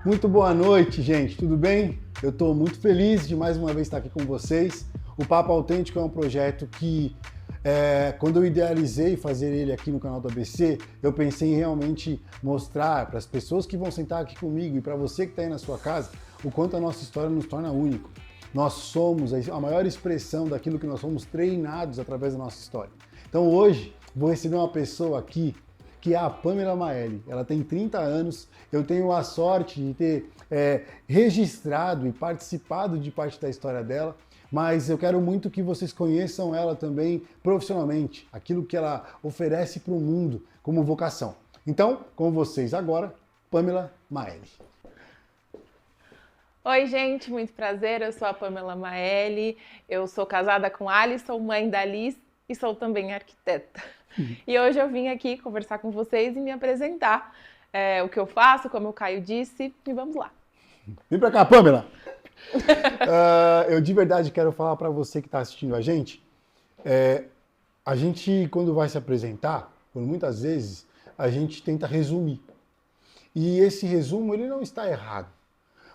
Muito boa noite, gente, tudo bem? Eu estou muito feliz de mais uma vez estar aqui com vocês. O Papo Autêntico é um projeto que, quando eu idealizei fazer ele aqui no canal do ABC, eu pensei em realmente mostrar para as pessoas que vão sentar aqui comigo e para você que está aí na sua casa, o quanto a nossa história nos torna único. Nós somos a maior expressão daquilo que nós somos treinados através da nossa história. Então hoje, vou receber uma pessoa aqui que é a Pamela Maeli. Ela tem 30 anos, eu tenho a sorte de ter registrado e participado de parte da história dela, mas eu quero muito que vocês conheçam ela também profissionalmente, aquilo que ela oferece para o mundo como vocação. Então, com vocês agora, Pamela Maeli. Oi, gente, muito prazer, eu sou a Pamela Maeli, eu sou casada com Alisson, mãe da Liz e sou também arquiteta. E hoje eu vim aqui conversar com vocês e me apresentar o que eu faço, como o Caio disse, e vamos lá. Vem pra cá, Pamela! Eu de verdade quero falar para você que está assistindo a gente, quando vai se apresentar, por muitas vezes, a gente tenta resumir. E esse resumo, ele não está errado,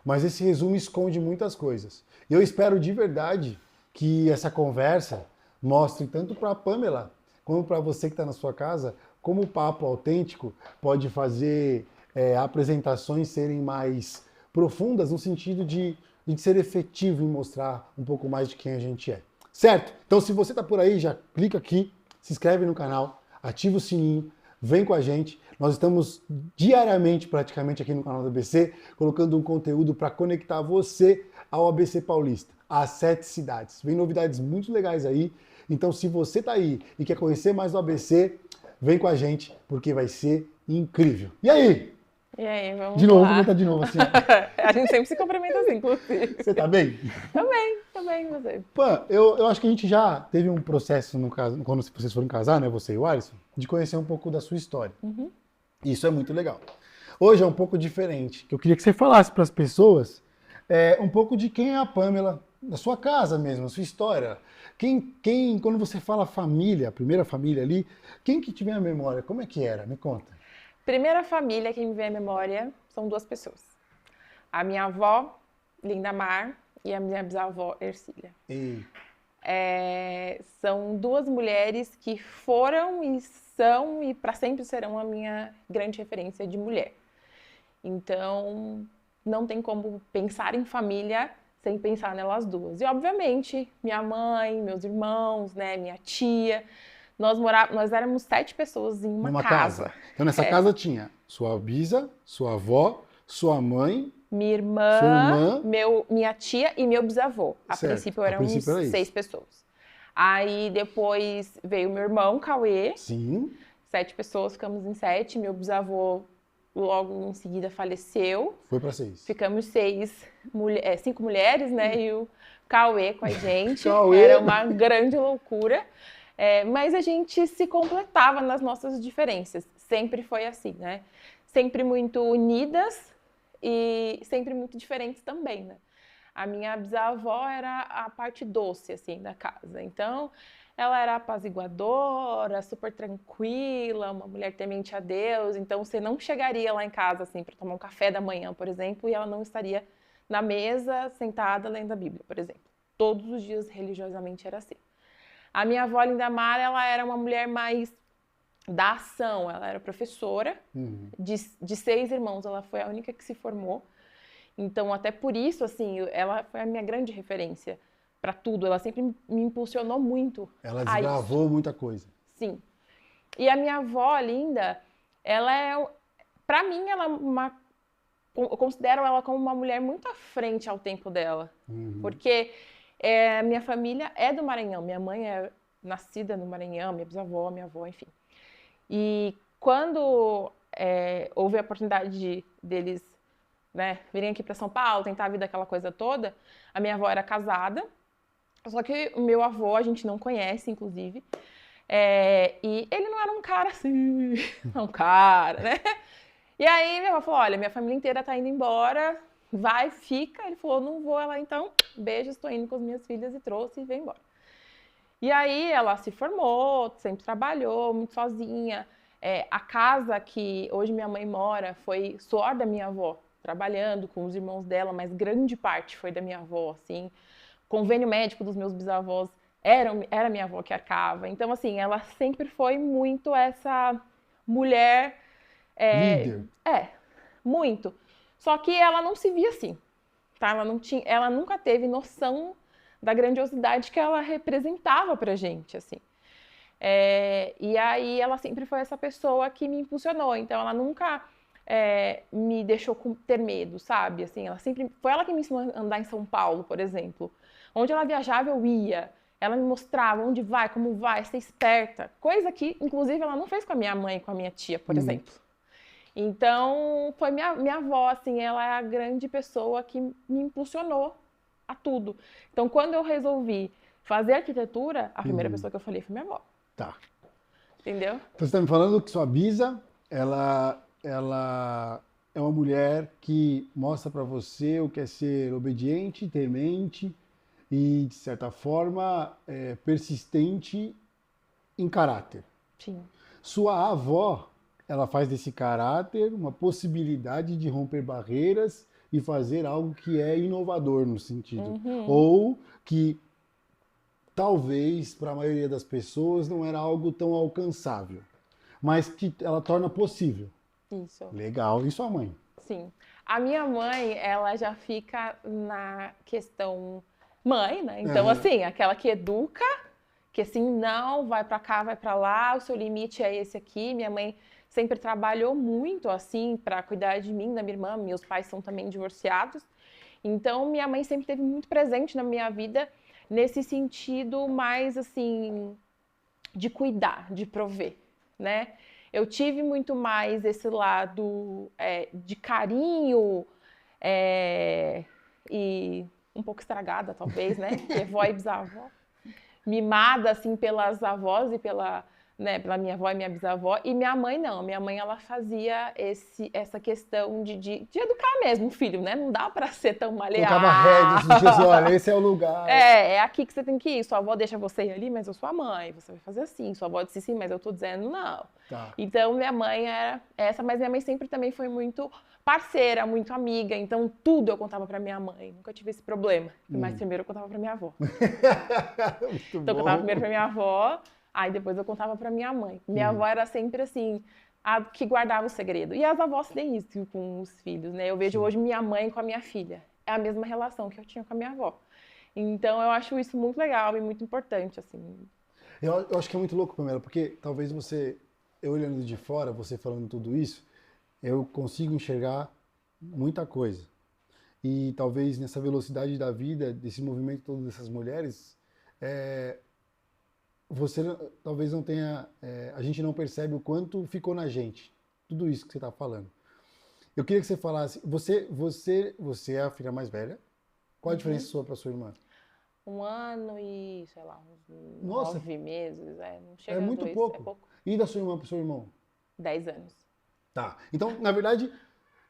mas esse resumo esconde muitas coisas. E eu espero de verdade que essa conversa mostre tanto para a Pamela, como para você que está na sua casa, como o Papo Autêntico pode fazer apresentações serem mais profundas no sentido de ser efetivo em mostrar um pouco mais de quem a gente é. Certo? Então se você está por aí, já clica aqui, se inscreve no canal, ativa o sininho, vem com a gente. Nós estamos diariamente, praticamente, aqui no canal do ABC, colocando um conteúdo para conectar você ao ABC Paulista, às 7 cidades. Vem novidades muito legais aí. Então, se você está aí e quer conhecer mais do ABC, vem com a gente, porque vai ser incrível. E aí? E aí, vamos De novo, lá. vou comentar de novo assim. A gente sempre se cumprimenta assim, inclusive. Você tá bem? Tô bem, você. Pã, eu acho que a gente já teve um processo, no caso, quando vocês foram casar, né, você e o Alisson, de conhecer um pouco da sua história. Uhum. Isso é muito legal. Hoje é um pouco diferente. Eu queria que você falasse para as pessoas um pouco de quem é a Pamela, da sua casa mesmo, a sua história. Quando você fala família, a primeira família ali, quem que te vem à memória? Como é que era? Me conta. Primeira família que me vem à memória são duas pessoas. A minha avó, Lindamar, e a minha bisavó, Ercília. São duas mulheres que foram e são e para sempre serão a minha grande referência de mulher. Então, não tem como pensar em família sem pensar nelas duas. E, obviamente, minha mãe, meus irmãos, né, minha tia. Nós éramos 7 pessoas em uma casa. Então, nessa casa tinha sua bisa, sua avó, sua mãe, minha irmã, minha tia e meu bisavô. A princípio éramos 6 pessoas. Aí depois veio meu irmão, Cauê. Sim. 7 pessoas, ficamos em 7. Meu bisavô logo em seguida faleceu. Foi para 6. Ficamos 5 mulheres, né? E o Cauê com a gente. Cauê. Era uma grande loucura. Mas a gente se completava nas nossas diferenças. Sempre foi assim, né? Sempre muito unidas e sempre muito diferentes também, né? A minha bisavó era a parte doce, assim, da casa. Então, ela era apaziguadora, super tranquila, uma mulher temente a Deus. Então, você não chegaria lá em casa, assim, para tomar um café da manhã, por exemplo, e ela não estaria na mesa, sentada, lendo a Bíblia, por exemplo. Todos os dias, religiosamente, era assim. A minha avó, Lindamar, ela era uma mulher mais da ação. Ela era professora de 6 irmãos. Ela foi a única que se formou. Então, até por isso, assim, ela foi a minha grande referência para tudo. Ela sempre me impulsionou muito. Ela desbravou muita coisa. Sim. E a minha avó, Linda, para mim, eu considero ela como uma mulher muito à frente ao tempo dela. Porque minha família é do Maranhão. Minha mãe é nascida no Maranhão, minha bisavó, minha avó, enfim. E quando houve a oportunidade deles, né, virem aqui para São Paulo, tentar a vida, aquela coisa toda, a minha avó era casada, só que o meu avô a gente não conhece, inclusive, e ele não era um cara assim, um cara, né? E aí minha avó falou, olha, minha família inteira tá indo embora, vai, fica. Ele falou, não vou, ela então, beijo, estou indo com as minhas filhas, e trouxe e veio embora. E aí ela se formou, sempre trabalhou, muito sozinha. A casa que hoje minha mãe mora foi suor da minha avó trabalhando com os irmãos dela, mas grande parte foi da minha avó, assim. Convênio médico dos meus bisavós era minha avó que arcava. Então, assim, ela sempre foi muito essa mulher... Líder. Muito. Só que ela não se via assim, tá? Ela nunca teve noção da grandiosidade que ela representava pra gente, assim. E aí ela sempre foi essa pessoa que me impulsionou. Então ela nunca me deixou ter medo, sabe? Assim, foi ela que me ensinou a andar em São Paulo, por exemplo. Onde ela viajava, eu ia. Ela me mostrava onde vai, como vai, ser esperta. Coisa que, inclusive, ela não fez com a minha mãe e com a minha tia, por exemplo. Então, foi minha avó, assim, ela é a grande pessoa que me impulsionou a tudo. Então, quando eu resolvi fazer arquitetura, a primeira pessoa que eu falei foi minha avó. Tá. Entendeu? Então, você está me falando que sua bisa, ela é uma mulher que mostra para você o que é ser obediente, temente e, de certa forma, persistente em caráter. Sim. Sua avó, ela faz desse caráter uma possibilidade de romper barreiras e fazer algo que é inovador no sentido. Ou que talvez para a maioria das pessoas não era algo tão alcançável, mas que ela torna possível. Isso. Legal. E sua mãe? Sim. A minha mãe, ela já fica na questão mãe, né? Então, assim, aquela que educa, que assim, não, vai pra cá, vai pra lá, o seu limite é esse aqui. Minha mãe sempre trabalhou muito, assim, pra cuidar de mim, da minha irmã. Meus pais são também divorciados. Então, minha mãe sempre esteve muito presente na minha vida nesse sentido mais, assim, de cuidar, de prover, né? Eu tive muito mais esse lado de carinho e um pouco estragada, talvez, né? Porque vó e bisavó. Mimada, assim, pelas avós e pela minha avó e minha bisavó. E minha mãe, não. Minha mãe, ela fazia essa questão de educar mesmo o filho, né? Não dá pra ser tão maleável. Colocava rédeas, assim, olha, esse é o lugar. É aqui que você tem que ir. Sua avó deixa você ir ali, mas eu sou a mãe. Você vai fazer assim. Sua avó disse sim, mas eu tô dizendo não. Tá. Então, minha mãe era essa, mas minha mãe sempre também foi muito parceira, muito amiga. Então, tudo eu contava pra minha mãe. Nunca tive esse problema. Mas primeiro eu contava pra minha avó. Então, eu contava primeiro pra minha avó, aí depois eu contava pra minha mãe. Minha avó era sempre assim, a que guardava o segredo. E as avós têm isso com os filhos, né? Eu vejo hoje minha mãe com a minha filha. É a mesma relação que eu tinha com a minha avó. Então, eu acho isso muito legal e muito importante, assim. Eu acho que é muito louco, Pamela, porque talvez eu olhando de fora, você falando tudo isso, eu consigo enxergar muita coisa. E talvez nessa velocidade da vida, desse movimento todo dessas mulheres, você talvez não tenha, a gente não percebe o quanto ficou na gente, tudo isso que você está falando. Eu queria que você falasse, você é a filha mais velha, qual a diferença sua para sua irmã? 1 ano e, sei lá, uns Nossa, 9 meses, não chega é a muito 2, pouco. é pouco. E da sua irmã para o seu irmão? 10 anos. Tá, então, na verdade,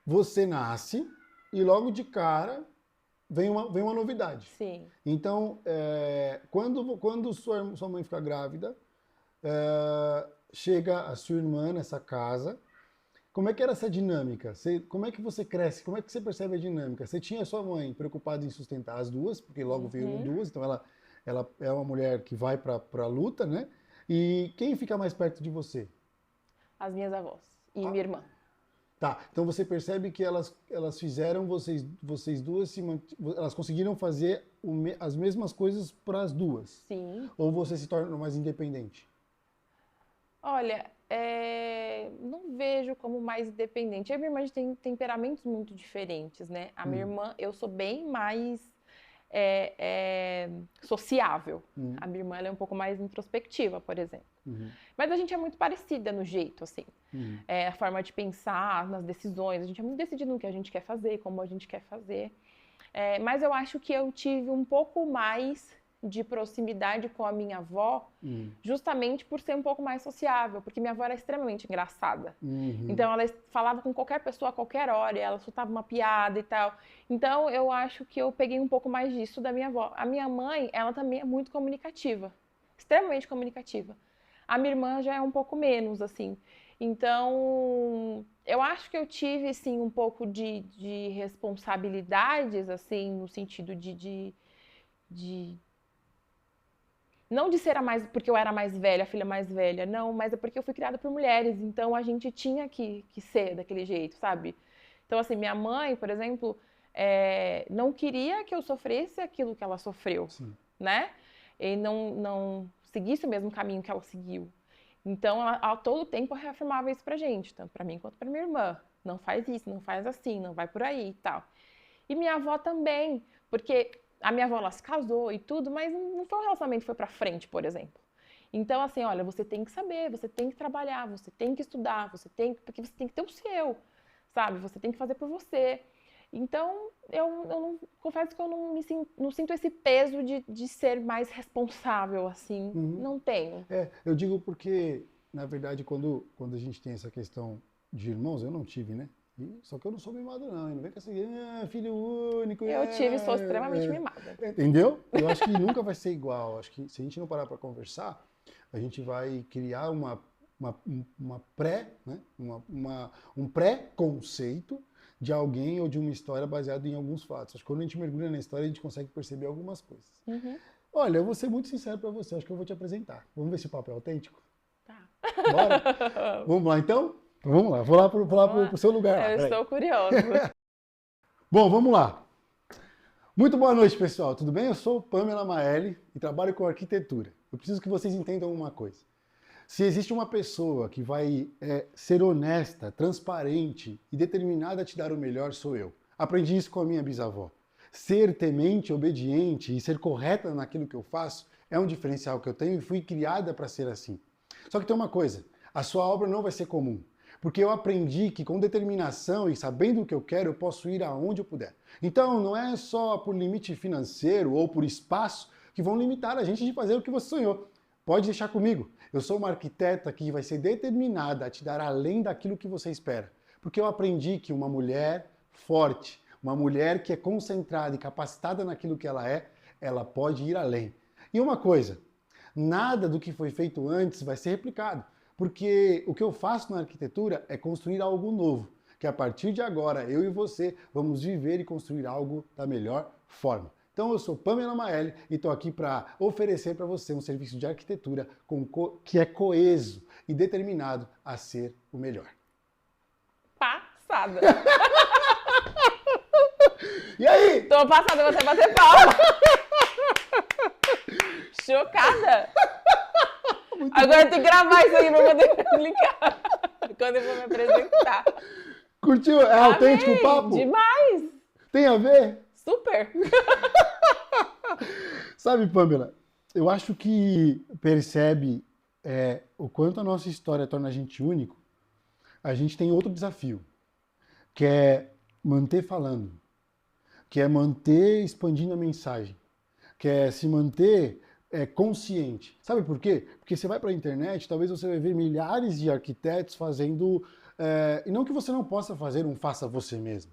você nasce e logo de cara vem uma novidade. Sim. Então, quando sua mãe fica grávida, chega a sua irmã nessa casa. Como é que era essa dinâmica? Como é que você cresce? Como é que você percebe a dinâmica? Você tinha a sua mãe preocupada em sustentar as duas, porque logo veio duas, então ela é uma mulher que vai para a luta, né? E quem fica mais perto de você? As minhas avós e minha irmã. Tá, então você percebe que elas fizeram vocês duas, elas conseguiram fazer as mesmas coisas para as duas? Sim. Ou você se torna mais independente? Olha, não vejo como mais independente. A minha irmã tem temperamentos muito diferentes, né? A minha irmã, eu sou bem mais sociável. A minha irmã ela é um pouco mais introspectiva, por exemplo. Mas a gente é muito parecida no jeito, assim. A forma de pensar, nas decisões. A gente é muito decidido no que a gente quer fazer, como a gente quer fazer. Mas eu acho que eu tive um pouco mais de proximidade com a minha avó, justamente por ser um pouco mais sociável, porque minha avó era extremamente engraçada. Então, ela falava com qualquer pessoa a qualquer hora, ela soltava uma piada e tal. Então, eu acho que eu peguei um pouco mais disso da minha avó. A minha mãe, ela também é muito comunicativa, extremamente comunicativa. A minha irmã já é um pouco menos, assim. Então, eu acho que eu tive, sim, um pouco de responsabilidades, assim, no sentido de não de ser a mais, porque eu era mais velha, a filha mais velha, não, mas é porque eu fui criada por mulheres, então a gente tinha que ser daquele jeito, sabe? Então, assim, minha mãe, por exemplo, não queria que eu sofresse aquilo que ela sofreu, Sim. né? E não seguisse o mesmo caminho que ela seguiu. Então, ela, a todo tempo reafirmava isso pra gente, tanto pra mim quanto pra minha irmã. Não faz isso, não faz assim, não vai por aí e tal. E minha avó também, porque a minha avó ela se casou e tudo, mas não foi um relacionamento que foi pra frente, por exemplo. Então, assim, olha, você tem que saber, você tem que trabalhar, você tem que estudar, porque você tem que ter o seu, sabe? Você tem que fazer por você. Então, eu não, confesso que eu não sinto esse peso de ser mais responsável, assim. Uhum. Não tenho. Eu digo porque, na verdade, quando a gente tem essa questão de irmãos, eu não tive, né? Só que eu não sou mimado, não. Não vem com essa, filho único. Eu tive, sou extremamente mimada. Entendeu? Eu acho que nunca vai ser igual. Acho que se a gente não parar para conversar, a gente vai criar uma pré, né? Um pré-conceito de alguém ou de uma história baseado em alguns fatos. Acho que quando a gente mergulha na história, a gente consegue perceber algumas coisas. Uhum. Olha, eu vou ser muito sincero para você. Acho que eu vou te apresentar. Vamos ver se o papo é autêntico? Tá. Bora? Vamos lá, então? Vamos lá. Vou lá pro seu lugar. Lá. Eu Peraí. estou curiosa. Bom, vamos lá. Muito boa noite, pessoal. Tudo bem? Eu sou Pamela Maeli e trabalho com arquitetura. Eu preciso que vocês entendam uma coisa. Se existe uma pessoa que vai ser honesta, transparente e determinada a te dar o melhor, sou eu. Aprendi isso com a minha bisavó. Ser temente, obediente e ser correta naquilo que eu faço é um diferencial que eu tenho e fui criada para ser assim. Só que tem uma coisa, a sua obra não vai ser comum. Porque eu aprendi que com determinação e sabendo o que eu quero, eu posso ir aonde eu puder. Então, não é só por limite financeiro ou por espaço que vão limitar a gente de fazer o que você sonhou. Pode deixar comigo. Eu sou uma arquiteta que vai ser determinada a te dar além daquilo que você espera. Porque eu aprendi que uma mulher forte, uma mulher que é concentrada e capacitada naquilo que ela pode ir além. E uma coisa, nada do que foi feito antes vai ser replicado. Porque o que eu faço na arquitetura é construir algo novo, que a partir de agora eu e você vamos viver e construir algo da melhor forma. Então eu sou Pamela Maeli e estou aqui para oferecer para você um serviço de arquitetura que é coeso e determinado a ser o melhor. Passada. E aí? Tô passada, você bater palma. Chocada. Agora eu tenho que gravar isso aí pra poder publicar. Quando eu vou me apresentar. Curtiu? É autêntico o papo? Demais. Tem a ver? Super. Sabe, Pamela, eu acho que percebe o quanto a nossa história torna a gente único. A gente tem outro desafio, que é manter falando, que é manter expandindo a mensagem, que é se manter consciente. Sabe por quê? Porque você vai para a internet, talvez você vai ver milhares de arquitetos fazendo, e não que você não possa fazer um faça você mesmo,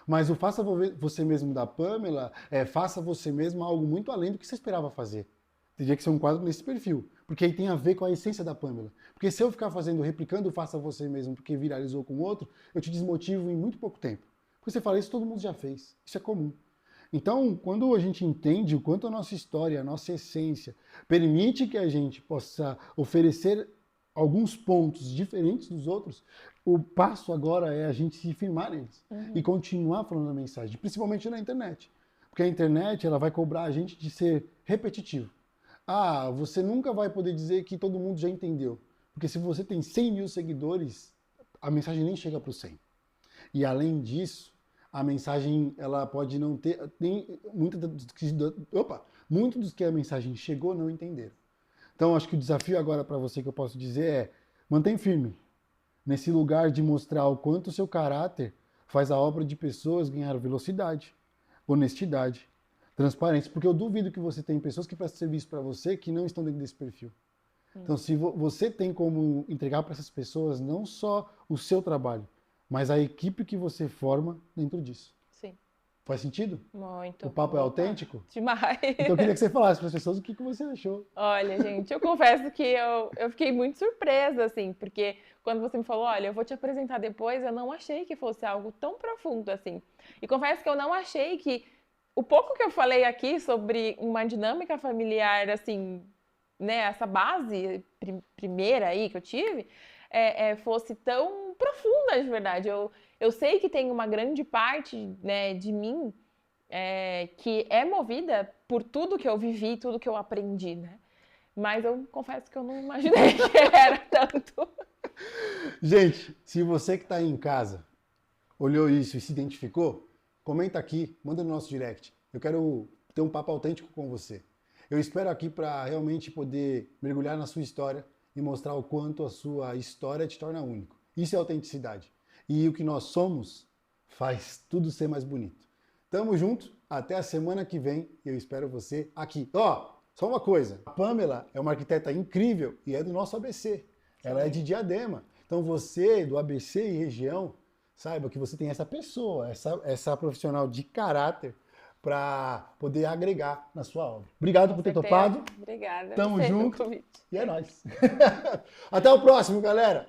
mas o faça você mesmo da Pamela faça você mesmo algo muito além do que você esperava fazer. Teria que ser um quadro nesse perfil, porque aí tem a ver com a essência da Pamela. Porque se eu ficar replicando o faça você mesmo porque viralizou com outro, eu te desmotivo em muito pouco tempo. Porque você fala, isso todo mundo já fez, isso é comum. Então, quando a gente entende o quanto a nossa história, a nossa essência, permite que a gente possa oferecer alguns pontos diferentes dos outros, o passo agora é a gente se firmar neles e continuar falando a mensagem, principalmente na internet. Porque a internet ela vai cobrar a gente de ser repetitivo. Ah, você nunca vai poder dizer que todo mundo já entendeu. Porque se você tem 100 mil seguidores, a mensagem nem chega para os 100. E além disso, a mensagem ela pode não ter... Muitos dos que a mensagem chegou não entenderam. Então, acho que o desafio agora para você que eu posso dizer é mantém firme nesse lugar de mostrar o quanto o seu caráter faz a obra de pessoas ganhar velocidade, honestidade, transparência. Porque eu duvido que você tem pessoas que prestam serviço para você que não estão dentro desse perfil. Então, se você tem como entregar para essas pessoas não só o seu trabalho, mas a equipe que você forma dentro disso. Sim. Faz sentido? Muito. O papo é autêntico? Demais. Então eu queria que você falasse para as pessoas o que você achou. Olha, gente, eu confesso que eu fiquei muito surpresa, assim, porque quando você me falou, olha, eu vou te apresentar depois, eu não achei que fosse algo tão profundo assim. E confesso que eu não achei que o pouco que eu falei aqui sobre uma dinâmica familiar, assim, né, essa base primeira aí que eu tive, fosse tão profunda de verdade. Eu sei que tem uma grande parte, né, de mim que é movida por tudo que eu vivi, tudo que eu aprendi, né? Mas eu confesso que eu não imaginei que era tanto. Gente, se você que está aí em casa olhou isso e se identificou, comenta aqui, manda no nosso direct. Eu quero ter um papo autêntico com você. Eu espero aqui para realmente poder mergulhar na sua história e mostrar o quanto a sua história te torna único. Isso é autenticidade. E o que nós somos faz tudo ser mais bonito. Tamo junto, até a semana que vem e eu espero você aqui. Ó, só uma coisa, a Pamela é uma arquiteta incrível e é do nosso ABC. Ela é de Diadema. Então você, do ABC e região, saiba que você tem essa pessoa, essa profissional de caráter para poder agregar na sua obra. Obrigado por ter topado. Obrigada. Tamo junto. Convite. E é nóis. Até o próximo, galera.